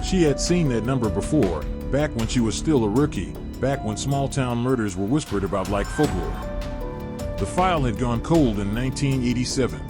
She had seen that number before, back when she was still a rookie, back when small-town murders were whispered about like folklore. The file had gone cold in 1987.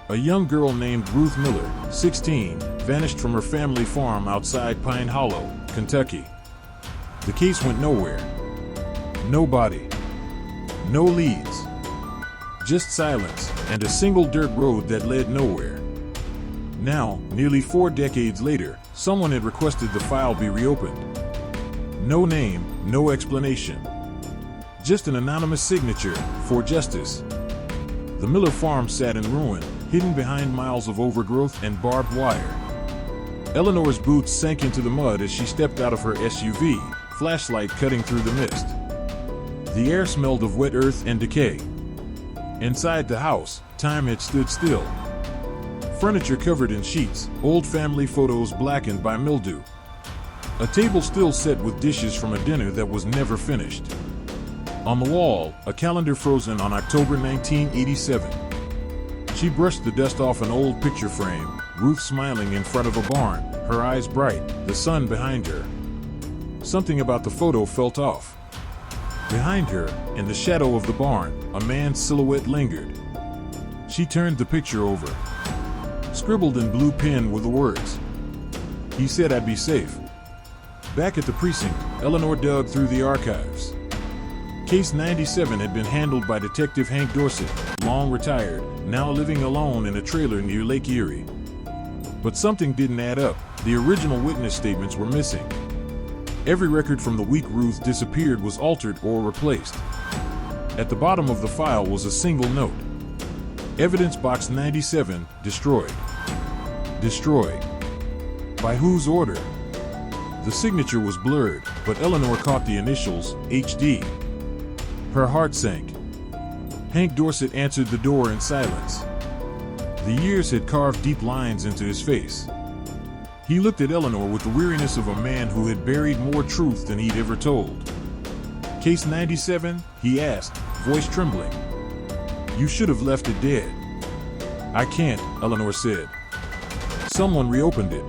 A young girl named Ruth Miller, 16, vanished from her family farm outside Pine Hollow, Kentucky. The case went nowhere. No body. No leads. Just silence and a single dirt road that led nowhere. Now, nearly 4 decades later, someone had requested the file be reopened. No name, no explanation. Just an anonymous signature for justice. The Miller farm sat in ruin, hidden behind miles of overgrowth and barbed wire. Eleanor's boots sank into the mud as she stepped out of her SUV, flashlight cutting through the mist. The air smelled of wet earth and decay. Inside the house, time had stood still. Furniture covered in sheets, old family photos blackened by mildew. A table still set with dishes from a dinner that was never finished. On the wall, a calendar frozen on October 1987. She brushed the dust off an old picture frame, Ruth smiling in front of a barn, her eyes bright, the sun behind her. Something about the photo felt off. Behind her, in the shadow of the barn, a man's silhouette lingered. She turned the picture over. Scribbled in blue pen were the words. He said I'd be safe. Back at the precinct, Eleanor dug through the archives. Case 97 had been handled by Detective Hank Dorsett, long retired, now living alone in a trailer near Lake Erie. But something didn't add up. The original witness statements were missing. Every record from the week Ruth disappeared was altered or replaced. At the bottom of the file was a single note. Evidence box 97, destroyed. Destroyed. By whose order? The signature was blurred, but Eleanor caught the initials, HD. Her heart sank. Hank Dorsett answered the door in silence. The years had carved deep lines into his face. He looked at Eleanor with the weariness of a man who had buried more truth than he'd ever told. Case 97, he asked, voice trembling. You should have left it dead. I can't, Eleanor said. Someone reopened it.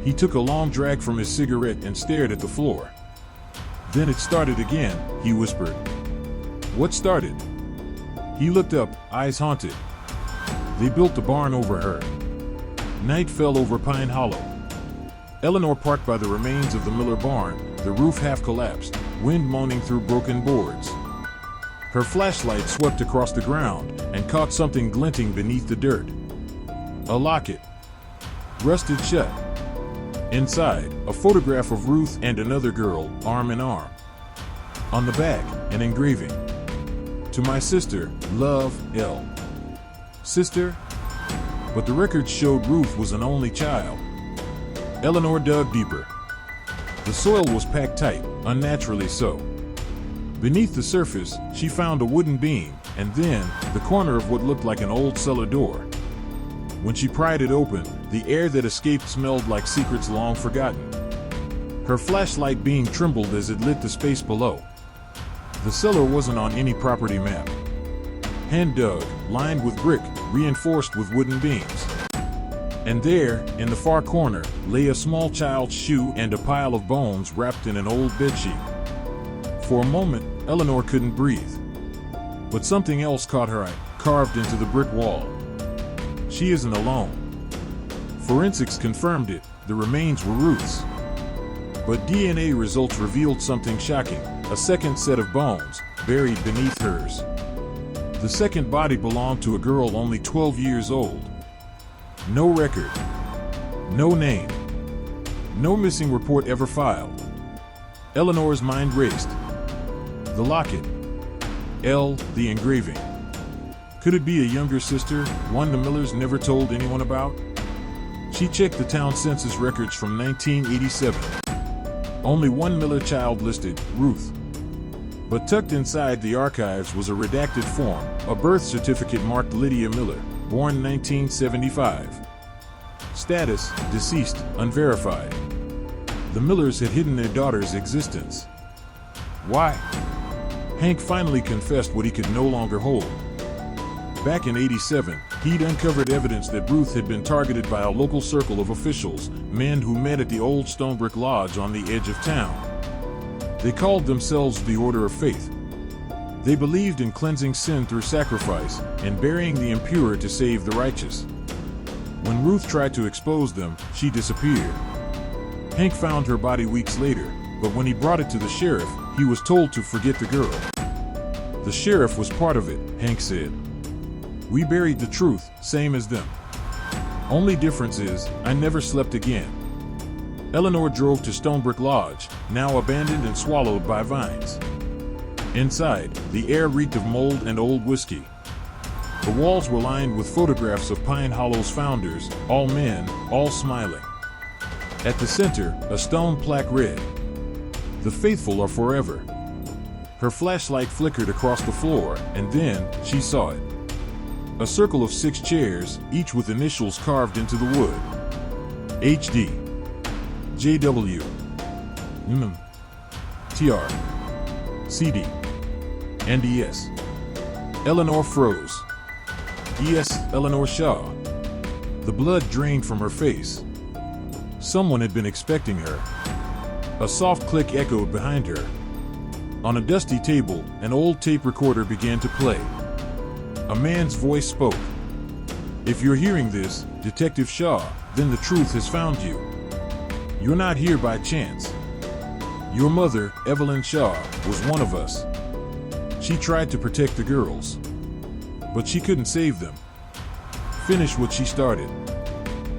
He took a long drag from his cigarette and stared at the floor. Then it started again, he whispered. What started? He looked up, eyes haunted. They built the barn over her. Night fell over Pine Hollow. Eleanor parked by the remains of the Miller barn, the roof half collapsed, wind moaning through broken boards. Her flashlight swept across the ground and caught something glinting beneath the dirt. A locket. Rusted shut. Inside, a photograph of Ruth and another girl, arm in arm. On the back, an engraving. To my sister, love, L. Sister? But the records showed Ruth was an only child. Eleanor dug deeper. The soil was packed tight, unnaturally so. Beneath the surface, she found a wooden beam, and then, the corner of what looked like an old cellar door. When she pried it open, the air that escaped smelled like secrets long forgotten. Her flashlight beam trembled as it lit the space below. The cellar wasn't on any property map. Hand dug, lined with brick, reinforced with wooden beams. And there, in the far corner, lay a small child's shoe and a pile of bones wrapped in an old bedsheet. For a moment, Eleanor couldn't breathe. But something else caught her eye, carved into the brick wall. She isn't alone. Forensics confirmed it, the remains were Ruth's. But DNA results revealed something shocking, a second set of bones, buried beneath hers. The second body belonged to a girl only 12 years old. No record. No name. No missing report ever filed. Eleanor's mind raced. The locket. L, the engraving. Could it be a younger sister, one the Millers never told anyone about? She checked the town census records from 1987. Only one Miller child listed, Ruth. But tucked inside the archives was a redacted form, a birth certificate marked Lydia Miller, born 1975. Status, deceased, unverified. The Millers had hidden their daughter's existence. Why? Hank finally confessed what he could no longer hold. Back in '87, He'd uncovered evidence that Ruth had been targeted by a local circle of officials, men who met at the old Stonebrick Lodge on the edge of town. They called themselves the Order of Faith. They believed in cleansing sin through sacrifice and burying the impure to save the righteous. When Ruth tried to expose them, she disappeared. Hank found her body weeks later, but when he brought it to the sheriff, he was told to forget the girl. The sheriff was part of it, Hank said. We buried the truth, same as them. Only difference is, I never slept again. Eleanor drove to Stonebrick Lodge, now abandoned and swallowed by vines. Inside, the air reeked of mold and old whiskey. The walls were lined with photographs of Pine Hollow's founders, all men, all smiling. At the center, a stone plaque read, "The faithful are forever." Her flashlight flickered across the floor, and then she saw it. A circle of 6 chairs, each with initials carved into the wood. HD. JW. TR. CD. And ES. Eleanor froze. ES. Eleanor Shaw. The blood drained from her face. Someone had been expecting her. A soft click echoed behind her. On a dusty table, an old tape recorder began to play. A man's voice spoke. "If you're hearing this, Detective Shaw, then the truth has found you. You're not here by chance. Your mother, Evelyn Shaw, was one of us. She tried to protect the girls, but she couldn't save them. Finish what she started."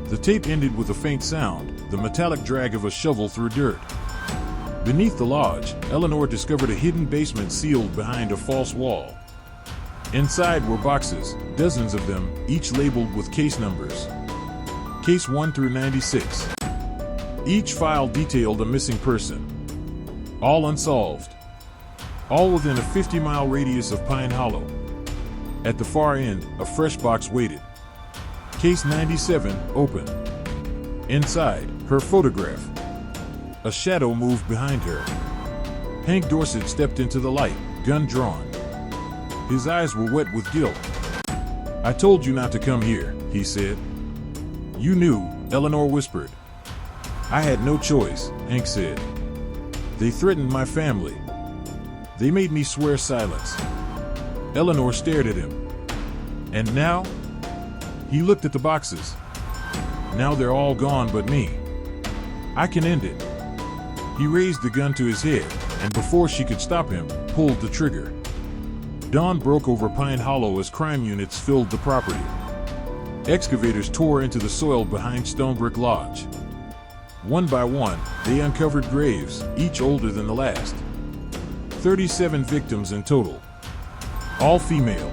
The tape ended with a faint sound, the metallic drag of a shovel through dirt. Beneath the lodge, Eleanor discovered a hidden basement sealed behind a false wall. Inside were boxes, dozens of them, each labeled with case numbers. Case 1 through 96. Each file detailed a missing person. All unsolved. All within a 50-mile radius of Pine Hollow. At the far end, a fresh box waited. Case 97, open. Inside, her photograph. A shadow moved behind her. Hank Dorset stepped into the light, gun drawn. His eyes were wet with guilt. "I told you not to come here," he said. "You knew," Eleanor whispered. "I had no choice," Hank said. "They threatened my family. They made me swear silence." Eleanor stared at him. "And now?" He looked at the boxes. "Now they're all gone but me. I can end it." He raised the gun to his head, and before she could stop him, pulled the trigger. Dawn broke over Pine Hollow as crime units filled the property. Excavators tore into the soil behind Stonebrick Lodge. One by one, they uncovered graves, each older than the last. 37 victims in total. All female.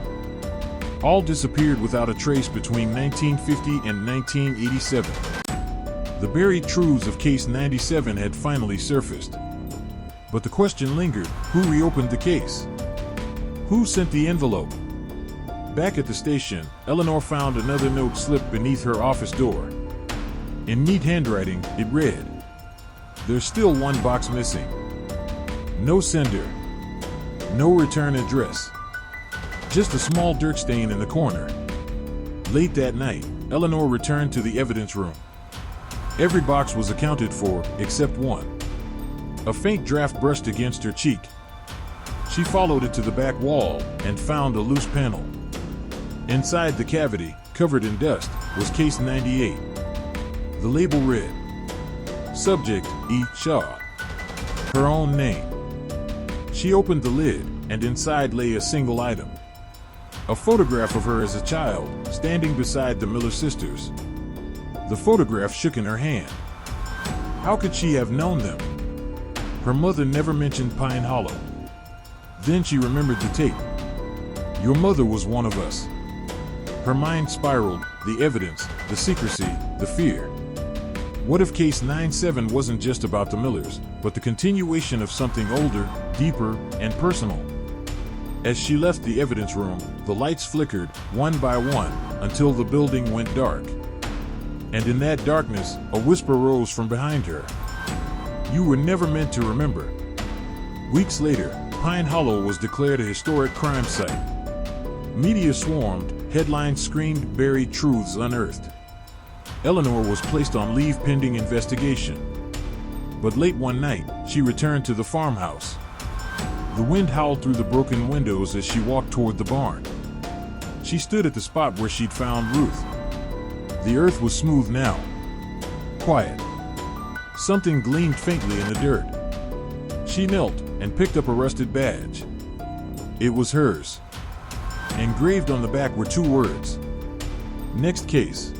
All disappeared without a trace between 1950 and 1987. The buried truths of Case 97 had finally surfaced. But the question lingered, who reopened the case? Who sent the envelope? Back at the station, Eleanor found another note slipped beneath her office door. In neat handwriting, it read, "There's still one box missing. No sender. No return address. Just a small dirt stain in the corner." Late that night, Eleanor returned to the evidence room. Every box was accounted for, except one. A faint draft brushed against her cheek. She followed it to the back wall and found a loose panel. Inside the cavity, covered in dust, was Case 98. The label read, "Subject, E. Shaw." Her own name. She opened the lid, and inside lay a single item. A photograph of her as a child, standing beside the Miller sisters. The photograph shook in her hand. How could she have known them? Her mother never mentioned Pine Hollow. Then she remembered the tape. "Your mother was one of us." Her mind spiraled, the evidence, the secrecy, the fear. What if Case 97 wasn't just about the Millers, but the continuation of something older, deeper, and personal? As she left the evidence room, the lights flickered, one by one, until the building went dark. And in that darkness, a whisper rose from behind her. "You were never meant to remember." Weeks later, Pine Hollow was declared a historic crime site. Media swarmed, Headlines screamed buried truths unearthed. Eleanor was placed on leave pending investigation. But late one night, she returned to the farmhouse. The wind howled through the broken windows as she walked toward the barn. She stood at the spot where she'd found Ruth. The earth was smooth now. Quiet. Something gleamed faintly in the dirt. She knelt and picked up a rusted badge. It was hers. Engraved on the back were two words: Next case.